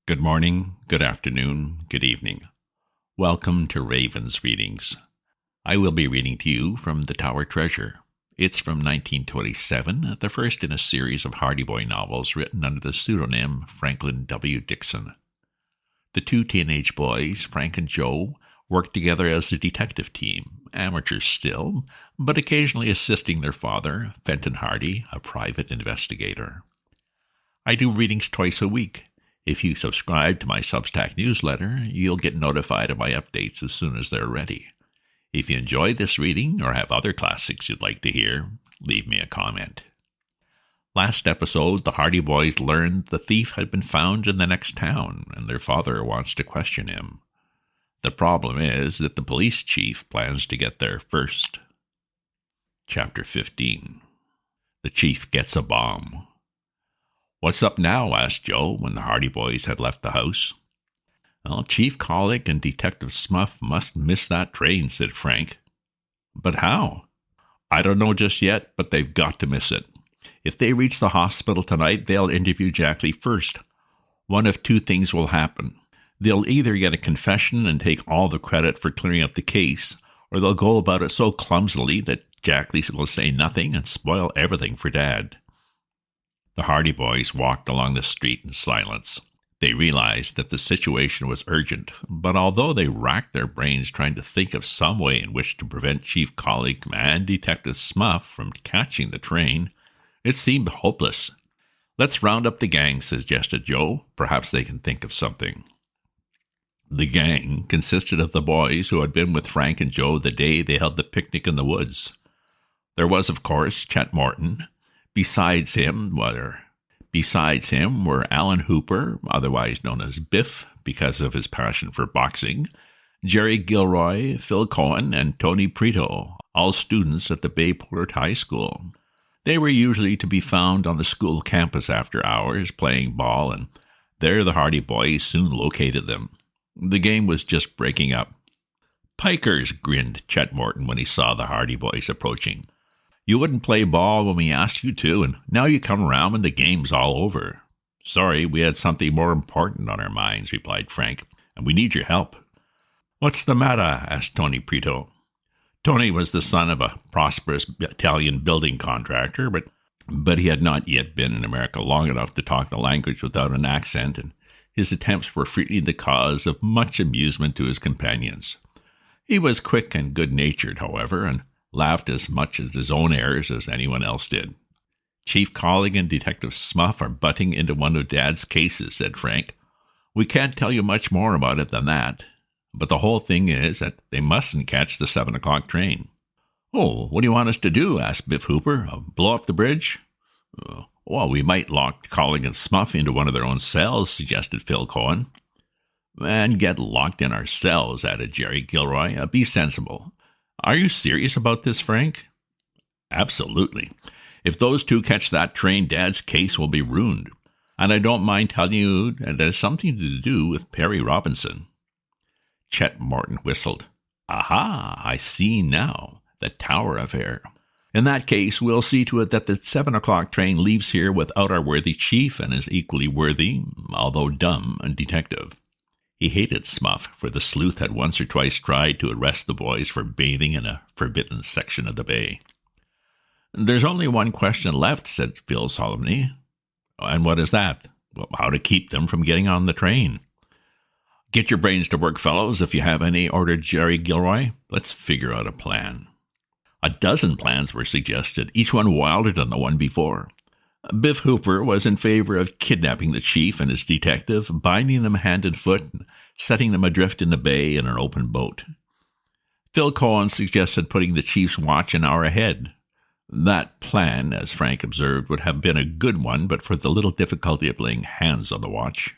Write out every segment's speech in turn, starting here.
Good morning, good afternoon, good evening. Welcome to Raven's Readings. I will be reading to you from The Tower Treasure. It's from 1927, the first in a series of Hardy Boy novels written under the pseudonym Franklin W. Dixon. The two teenage boys, Frank and Joe, work together as a detective team, amateurs still, but occasionally assisting their father, Fenton Hardy, a private investigator. I do readings twice a week. If you subscribe to my Substack newsletter, you'll get notified of my updates as soon as they're ready. If you enjoy this reading or have other classics you'd like to hear, leave me a comment. Last episode, the Hardy Boys learned the thief had been found in the next town, and their father wants to question him. The problem is that the police chief plans to get there first. Chapter 15. The chief gets a bomb. "What's up now?" asked Joe when the Hardy Boys had left the house. "Well, Chief Collick and Detective Smuff must miss that train," said Frank. "But how?" "I don't know just yet, but they've got to miss it. If they reach the hospital tonight, they'll interview Jackley first. One of two things will happen. They'll either get a confession and take all the credit for clearing up the case, or they'll go about it so clumsily that Jackley will say nothing and spoil everything for Dad." The Hardy Boys walked along the street in silence. They realized that the situation was urgent, but although they racked their brains trying to think of some way in which to prevent Chief Collick and Detective Smuff from catching the train, it seemed hopeless. "Let's round up the gang," suggested Joe. "Perhaps they can think of something." The gang consisted of the boys who had been with Frank and Joe the day they held the picnic in the woods. There was, of course, Chet Morton. Besides him were Alan Hooper, otherwise known as Biff because of his passion for boxing, Jerry Gilroy, Phil Cohen, and Tony Prito, all students at the Bayport High School. They were usually to be found on the school campus after hours playing ball, and there the Hardy Boys soon located them. The game was just breaking up. "Pikers," grinned Chet Morton when he saw the Hardy Boys approaching. "You wouldn't play ball when we asked you to, and now you come around when the game's all over." "Sorry, we had something more important on our minds," replied Frank, "and we need your help." "What's the matter?" asked Tony Prito. Tony was the son of a prosperous Italian building contractor, but he had not yet been in America long enough to talk the language without an accent, and his attempts were frequently the cause of much amusement to his companions. He was quick and good-natured, however, and laughed as much at his own errors as anyone else did. "Chief Collick and Detective Smuff are butting into one of Dad's cases," said Frank. "We can't tell you much more about it than that, but the whole thing is that they mustn't catch the 7 o'clock train." "Oh, what do you want us to do?" asked Biff Hooper. "Blow up the bridge?" "Well, we might lock Collick and Smuff into one of their own cells," suggested Phil Cohen. "And get locked in ourselves," added Jerry Gilroy. "Be sensible." "Are you serious about this, Frank?" "Absolutely. If those two catch that train, Dad's case will be ruined. And I don't mind telling you it has something to do with Perry Robinson." Chet Morton whistled. "Aha, I see now. The Tower affair. In that case, we'll see to it that the 7 o'clock train leaves here without our worthy chief and his equally worthy, although dumb, detective." He hated Smuff, for the sleuth had once or twice tried to arrest the boys for bathing in a forbidden section of the bay. "There's only one question left," said Phil solemnly. "And what is that?" "Well, how to keep them from getting on the train." "Get your brains to work, fellows, if you have any," ordered Jerry Gilroy. "Let's figure out a plan." A dozen plans were suggested, each one wilder than the one before. Biff Hooper was in favor of kidnapping the chief and his detective, binding them hand and foot, and setting them adrift in the bay in an open boat. Phil Cohen suggested putting the chief's watch an hour ahead. That plan, as Frank observed, would have been a good one, but for the little difficulty of laying hands on the watch.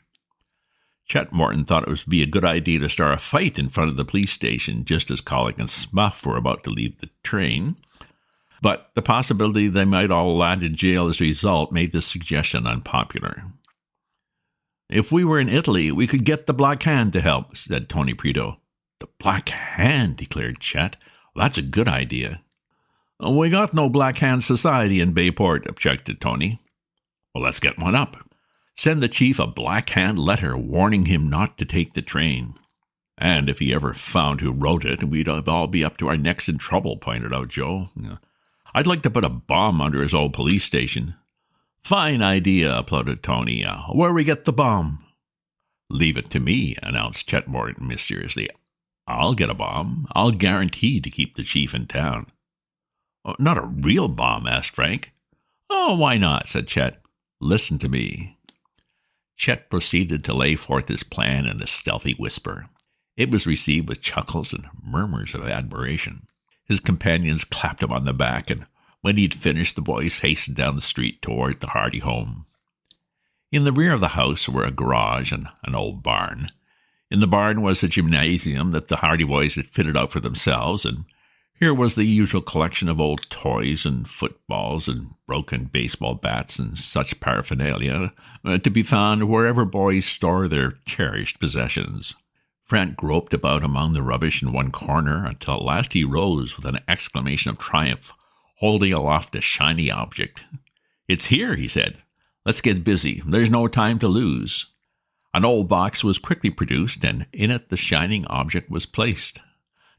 Chet Morton thought it would be a good idea to start a fight in front of the police station just as Collick and Smuff were about to leave the train. But the possibility they might all land in jail as a result made this suggestion unpopular. "If we were in Italy, we could get the Black Hand to help," said Tony Prito. "The Black Hand," declared Chet. "That's a good idea." "We got no Black Hand Society in Bayport," objected Tony. "Well, let's get one up. Send the chief a blackhand letter warning him not to take the train. And if he ever found who wrote it, we'd all be up to our necks in trouble, pointed out Joe. I'd like to put a bomb under his old police station. Fine idea, applauded Tony. Where we get the bomb? Leave it to me, announced Chet Morton mysteriously. I'll get a bomb. I'll guarantee to keep the chief in town. Oh, not a real bomb, asked Frank. Oh, why not, said Chet. Listen to me. Chet proceeded to lay forth his plan in a stealthy whisper. It was received with chuckles and murmurs of admiration. His companions clapped him on the back, and when he'd finished, the boys hastened down the street toward the Hardy home. In the rear of the house were a garage and an old barn. In the barn was a gymnasium that the Hardy boys had fitted out for themselves, and here was the usual collection of old toys and footballs and broken baseball bats and such paraphernalia to be found wherever boys store their cherished possessions. Frank groped about among the rubbish in one corner until at last he rose with an exclamation of triumph, holding aloft a shiny object. It's here, he said. Let's get busy. There's no time to lose. An old box was quickly produced, and in it the shining object was placed.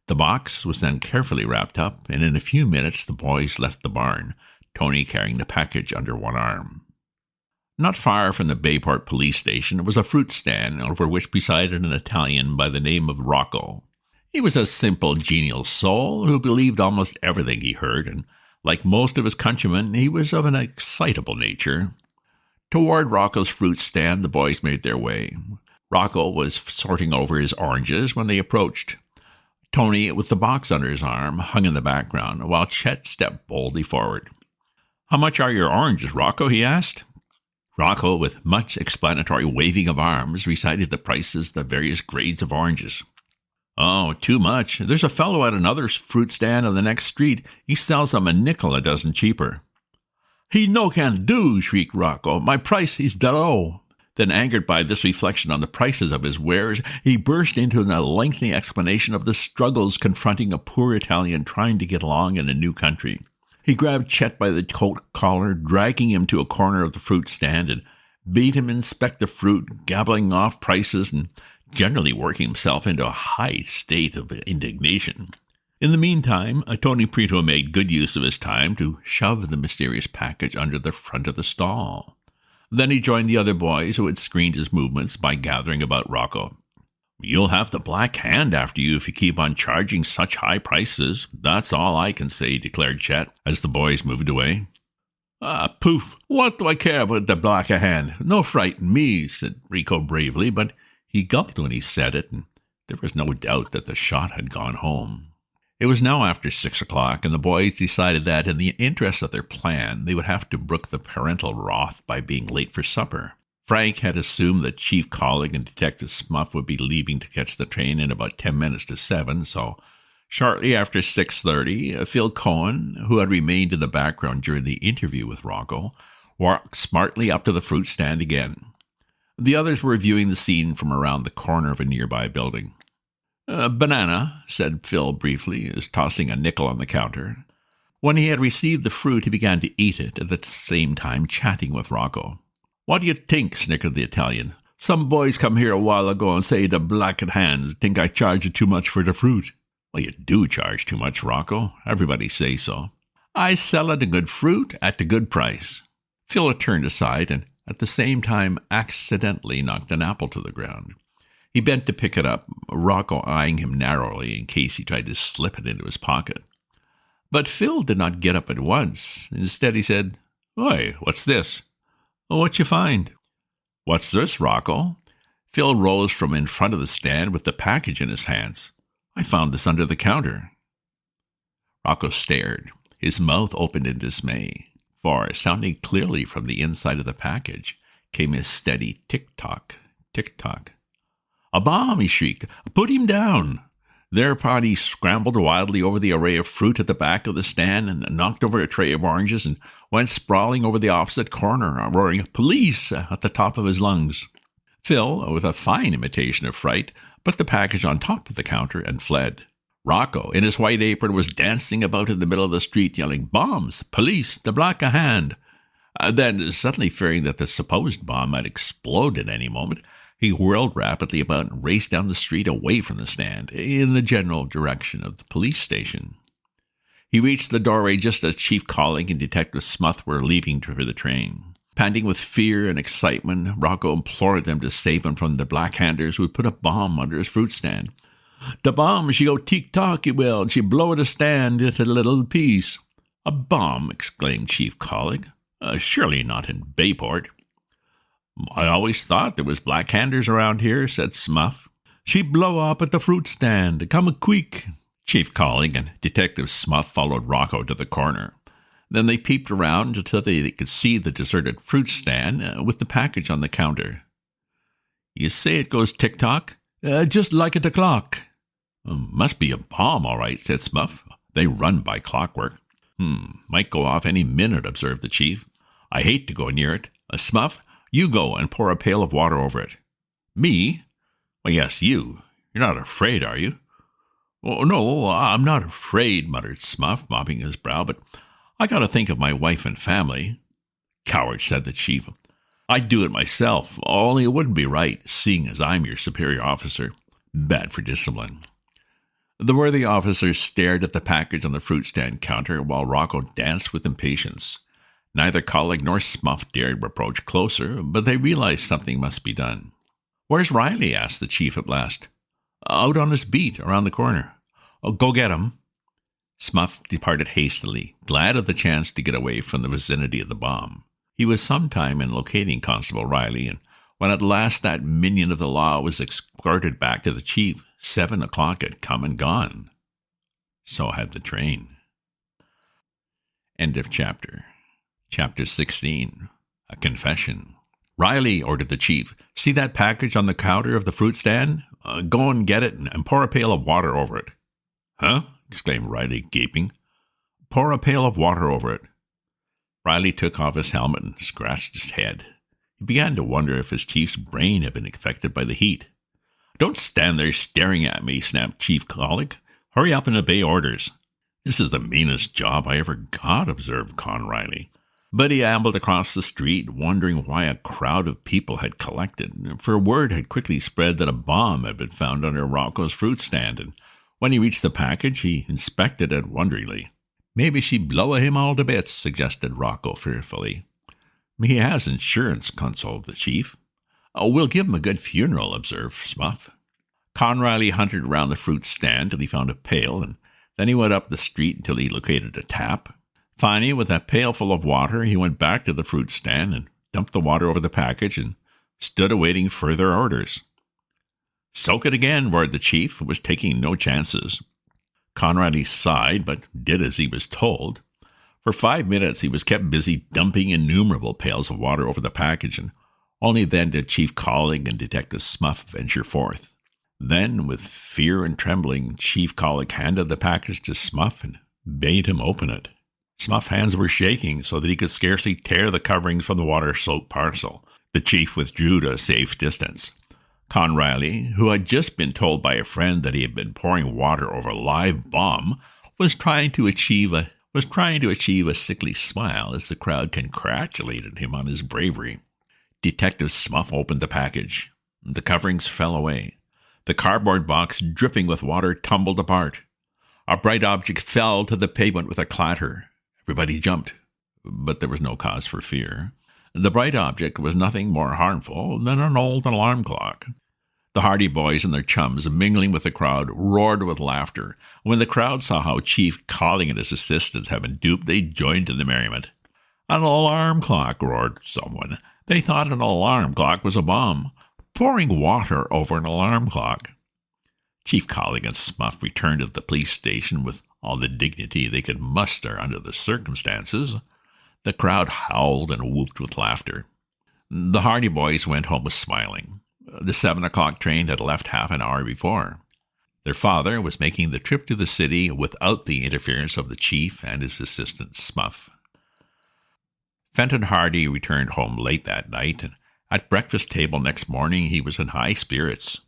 The box was then carefully wrapped up, and in a few minutes the boys left the barn, Tony carrying the package under one arm. Not far from the Bayport police station was a fruit stand over which presided an Italian by the name of Rocco. He was a simple, genial soul who believed almost everything he heard, and like most of his countrymen, he was of an excitable nature. Toward Rocco's fruit stand the boys made their way. Rocco was sorting over his oranges when they approached. Tony, with the box under his arm, hung in the background, while Chet stepped boldly forward. "How much are your oranges, Rocco?" he asked. Rocco, with much explanatory waving of arms, recited the prices of the various grades of oranges. "Oh, too much. There's a fellow at another fruit stand on the next street. He sells them a nickel a dozen cheaper." "He no can do," shrieked Rocco. "My price is da low." Then, angered by this reflection on the prices of his wares, he burst into a lengthy explanation of the struggles confronting a poor Italian trying to get along in a new country. He grabbed Chet by the coat collar, dragging him to a corner of the fruit stand, and bade him inspect the fruit, gabbling off prices and generally working himself into a high state of indignation. In the meantime, Tony Prito made good use of his time to shove the mysterious package under the front of the stall. Then he joined the other boys who had screened his movements by gathering about Rocco. "You'll have the black hand after you if you keep on charging such high prices. That's all I can say," declared Chet, as the boys moved away. Poof! What do I care about the black hand? No frighten me," said Rico bravely, but he gulped when he said it, and there was no doubt that the shot had gone home. It was now after 6 o'clock, and the boys decided that, in the interest of their plan, they would have to brook the parental wrath by being late for supper. Frank had assumed that Chief Collig and Detective Smuff would be leaving to catch the train in about 10 minutes to 7, so shortly after 6:30, Phil Cohen, who had remained in the background during the interview with Rocco, walked smartly up to the fruit stand again. The others were viewing the scene from around the corner of a nearby building. "Banana," said Phil briefly, tossing a nickel on the counter. When he had received the fruit, he began to eat it, at the same time chatting with Rocco. "What do you think?" snickered the Italian. "Some boys come here a while ago and say the black hands think I charge too much for the fruit." "Well, you do charge too much, Rocco. Everybody say so." "I sell it a good fruit at the good price." Phil turned aside and at the same time accidentally knocked an apple to the ground. He bent to pick it up, Rocco eyeing him narrowly in case he tried to slip it into his pocket. But Phil did not get up at once. Instead, he said, "Oi, what's this?" "What you find?" "What's this, Rocco?" Phil rose from in front of the stand with the package in his hands. "I found this under the counter." Rocco stared, his mouth opened in dismay, for, sounding clearly from the inside of the package, came his steady tick-tock, tick-tock. "A bomb!" he shrieked. "Put him down!" Thereupon he scrambled wildly over the array of fruit at the back of the stand and knocked over a tray of oranges and went sprawling over the opposite corner, roaring "Police!" at the top of his lungs. Phil, with a fine imitation of fright, put the package on top of the counter and fled. Rocco, in his white apron, was dancing about in the middle of the street, yelling, "Bombs! Police! The black hand!" Then, suddenly fearing that the supposed bomb might explode at any moment, he whirled rapidly about and raced down the street away from the stand, in the general direction of the police station. He reached the doorway just as Chief Colling and Detective Smuth were leaving for the train. Panting with fear and excitement, Rocco implored them to save him from the black-handers who had put a bomb under his fruit stand. "The bomb, she go tick-tock, it will, and she blow the stand into a little piece." "A bomb?" exclaimed Chief Colling. "Surely not in Bayport." "I always thought there was black-handers around here," said Smuff. "She blow up at the fruit stand. Come quick." Chief Colling and Detective Smuff followed Rocco to the corner. Then they peeped around until they could see the deserted fruit stand with the package on the counter. "You say it goes tick-tock?" "Just like at the clock." "Must be a bomb, all right," said Smuff. "They run by clockwork." Might go off any minute," observed the chief. "I hate to go near it. Smuff, you go and pour a pail of water over it." "Me?" "Well, yes, you. You're not afraid, are you?" "Oh, no, I'm not afraid," muttered Smuff, mopping his brow, "but I got to think of my wife and family." "Coward," said the chief. "I'd do it myself, only it wouldn't be right, seeing as I'm your superior officer. Bad for discipline." The worthy officer stared at the package on the fruit stand counter while Rocco danced with impatience. Neither Colling nor Smuff dared approach closer, but they realized something must be done. "Where's Riley?" asked the chief at last. "Out on his beat, around the corner." "Go get him." Smuff departed hastily, glad of the chance to get away from the vicinity of the bomb. He was some time in locating Constable Riley, and when at last that minion of the law was escorted back to the chief, 7 o'clock had come and gone. So had the train. End of chapter. Chapter 16. A Confession. "Riley," ordered the chief, "see that package on the counter of the fruit stand? Go and get it and pour a pail of water over it." "Huh?" exclaimed Riley, gaping. "Pour a pail of water over it." Riley took off his helmet and scratched his head. He began to wonder if his chief's brain had been affected by the heat. "Don't stand there staring at me," snapped Chief Colling. "Hurry up and obey orders." "This is the meanest job I ever got," observed Con Riley. But he ambled across the street, wondering why a crowd of people had collected, for word had quickly spread that a bomb had been found under Rocco's fruit stand, and when he reached the package, he inspected it wonderingly. "Maybe she blow him all to bits," suggested Rocco fearfully. "He has insurance," consoled the chief. "We'll give him a good funeral," observed Smuff. Con Riley hunted around the fruit stand till he found a pail, and then he went up the street until he located a tap. Finally, with a pail full of water, he went back to the fruit stand and dumped the water over the package and stood awaiting further orders. "Soak it again," roared the chief, who was taking no chances. Con Riley sighed, but did as he was told. For 5 minutes he was kept busy dumping innumerable pails of water over the package, and only then did Chief Colling and Detective Smuff venture forth. Then, with fear and trembling, Chief Colling handed the package to Smuff and bade him open it. Smuff's hands were shaking so that he could scarcely tear the coverings from the water-soaked parcel. The chief withdrew to a safe distance. Con Riley, who had just been told by a friend that he had been pouring water over a live bomb, was trying to achieve a sickly smile as the crowd congratulated him on his bravery. Detective Smuff opened the package. The coverings fell away. The cardboard box, dripping with water, tumbled apart. A bright object fell to the pavement with a clatter. Everybody jumped, but there was no cause for fear. The bright object was nothing more harmful than an old alarm clock. The Hardy boys and their chums, mingling with the crowd, roared with laughter. When the crowd saw how Chief Colling and his assistants had been duped, they joined in the merriment. "An alarm clock," roared someone. They thought an alarm clock was a bomb. Pouring water over an alarm clock. Chief Colling and Smuff returned to the police station with all the dignity they could muster under the circumstances. The crowd howled and whooped with laughter. The Hardy boys went home smiling. The 7 o'clock train had left half an hour before. Their father was making the trip to the city without the interference of the chief and his assistant Smuff. Fenton Hardy returned home late that night, and at breakfast table next morning he was in high spirits.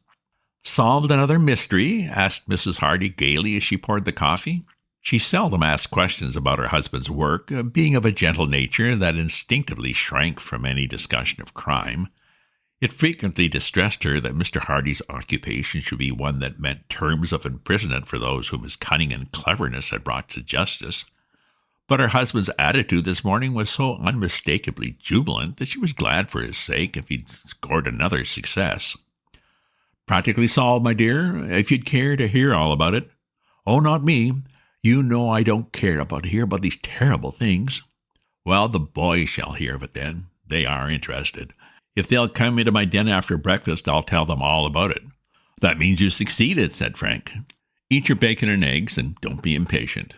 "Solved another mystery?" asked Mrs. Hardy gaily as she poured the coffee. She seldom asked questions about her husband's work, being of a gentle nature that instinctively shrank from any discussion of crime. It frequently distressed her that Mr. Hardy's occupation should be one that meant terms of imprisonment for those whom his cunning and cleverness had brought to justice. But her husband's attitude this morning was so unmistakably jubilant that she was glad for his sake if he'd scored another success. "Practically solved, my dear, if you'd care to hear all about it." "Oh, not me. You know I don't care to hear about these terrible things." "Well, the boys shall hear of it then. They are interested. If they'll come into my den after breakfast, I'll tell them all about it." "That means you succeeded," said Frank. "Eat your bacon and eggs, and don't be impatient."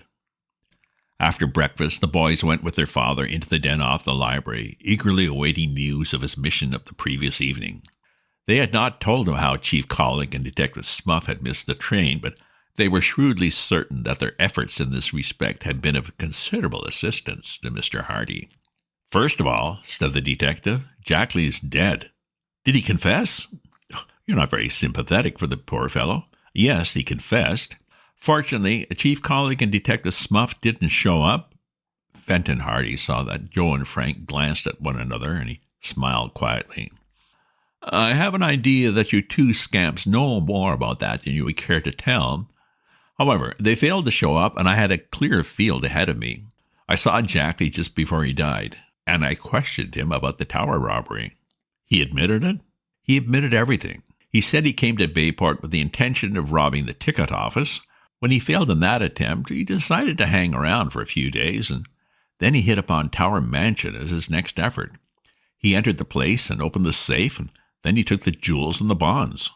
After breakfast, the boys went with their father into the den off the library, eagerly awaiting news of his mission of the previous evening. They had not told him how Chief Collick and Detective Smuff had missed the train, but they were shrewdly certain that their efforts in this respect had been of considerable assistance to Mr. Hardy. "First of all," said the detective, "Jackley is dead." "Did he confess?" "You're not very sympathetic for the poor fellow." "Yes, he confessed. Fortunately, Chief Collick and Detective Smuff didn't show up." Fenton Hardy saw that Joe and Frank glanced at one another, and he smiled quietly. "I have an idea that you two scamps know more about that than you would care to tell. However, they failed to show up, and I had a clear field ahead of me. I saw Jackley just before he died, and I questioned him about the tower robbery." "He admitted it?" "He admitted everything. He said he came to Bayport with the intention of robbing the ticket office. When he failed in that attempt, he decided to hang around for a few days, and then he hit upon Tower Mansion as his next effort. He entered the place and opened the safe, and then he took the jewels and the bonds."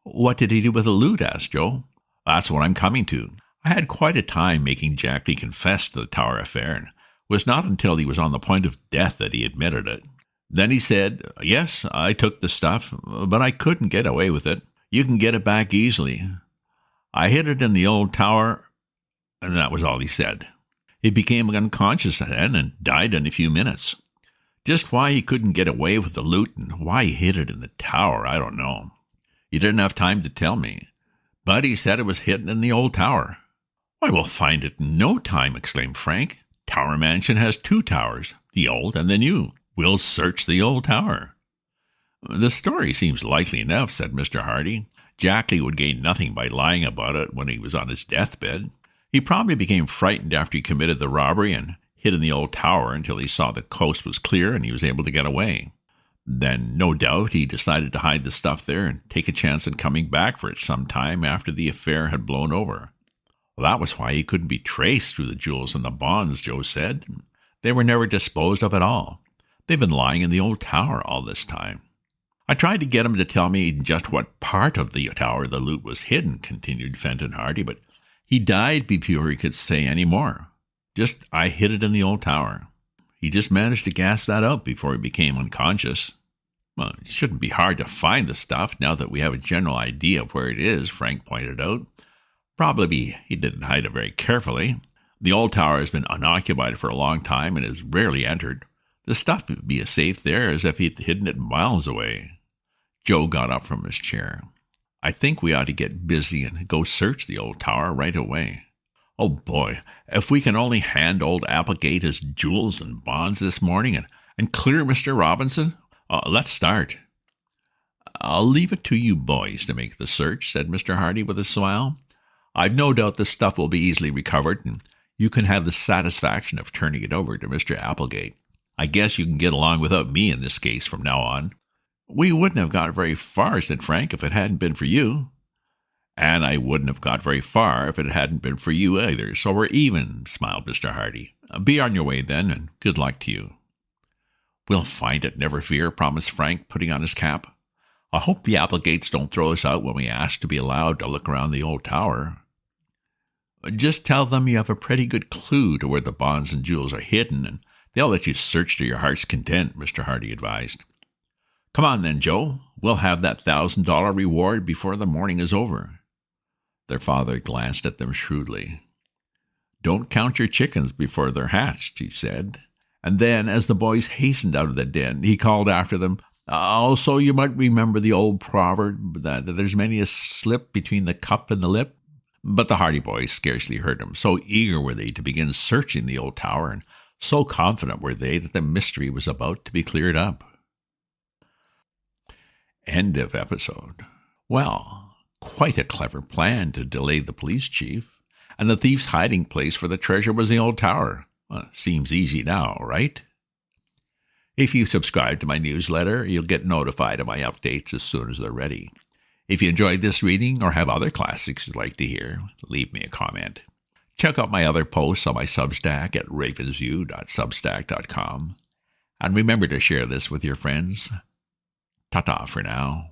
"What did he do with the loot?" asked Joe. "That's what I'm coming to. I had quite a time making Jackley confess to the Tower affair, and it was not until he was on the point of death that he admitted it. Then he said, 'Yes, I took the stuff, but I couldn't get away with it. You can get it back easily. I hid it in the old tower,' and that was all he said. He became unconscious then and died in a few minutes. Just why he couldn't get away with the loot and why he hid it in the tower, I don't know. He didn't have time to tell me, but he said it was hidden in the old tower." "I will find it in no time," exclaimed Frank. "Tower Mansion has 2 towers, the old and the new. We'll search the old tower." "The story seems likely enough," said Mr. Hardy. "Jackley would gain nothing by lying about it when he was on his deathbed. He probably became frightened after he committed the robbery and hid in the old tower until he saw the coast was clear and he was able to get away. Then, no doubt, he decided to hide the stuff there and take a chance in coming back for it some time after the affair had blown over. Well, that was why he couldn't be traced through the jewels and the bonds," Joe said. "They were never disposed of at all. They've been lying in the old tower all this time." "I tried to get him to tell me just what part of the tower the loot was hidden," continued Fenton Hardy, "but he died before he could say any more. Just, 'I hid it in the old tower.' He just managed to gasp that out before he became unconscious." "Well, it shouldn't be hard to find the stuff now that we have a general idea of where it is," Frank pointed out. "Probably he didn't hide it very carefully. The old tower has been unoccupied for a long time and is rarely entered. The stuff would be as safe there as if he'd hidden it miles away." Joe got up from his chair. "I think we ought to get busy and go search the old tower right away. Oh, boy, if we can only hand old Applegate his jewels and bonds this morning and clear Mr. Robinson, let's start." "I'll leave it to you boys to make the search," said Mr. Hardy with a smile. "I've no doubt the stuff will be easily recovered, and you can have the satisfaction of turning it over to Mr. Applegate. I guess you can get along without me in this case from now on." "We wouldn't have got very far," said Frank, "if it hadn't been for you." "And I wouldn't have got very far if it hadn't been for you either, so we're even," smiled Mr. Hardy. "Be on your way then, and good luck to you." "We'll find it, never fear," promised Frank, putting on his cap. "I hope the Applegates don't throw us out when we ask to be allowed to look around the old tower." "Just tell them you have a pretty good clue to where the bonds and jewels are hidden, and they'll let you search to your heart's content," Mr. Hardy advised. "Come on then, Joe. We'll have that $1,000 reward before the morning is over." Their father glanced at them shrewdly. "Don't count your chickens before they're hatched," he said. And then, as the boys hastened out of the den, he called after them, "Also, you might remember the old proverb that there's many a slip between the cup and the lip. But the Hardy boys scarcely heard him. So eager were they to begin searching the old tower, and so confident were they that the mystery was about to be cleared up. End of episode. Well, quite a clever plan to delay the police chief, and the thief's hiding place for the treasure was the old tower. Well, seems easy now, right? If you subscribe to my newsletter, you'll get notified of my updates as soon as they're ready. If you enjoyed this reading or have other classics you'd like to hear, leave me a comment. Check out my other posts on my Substack at ravensview.substack.com. And remember to share this with your friends. Ta-ta for now.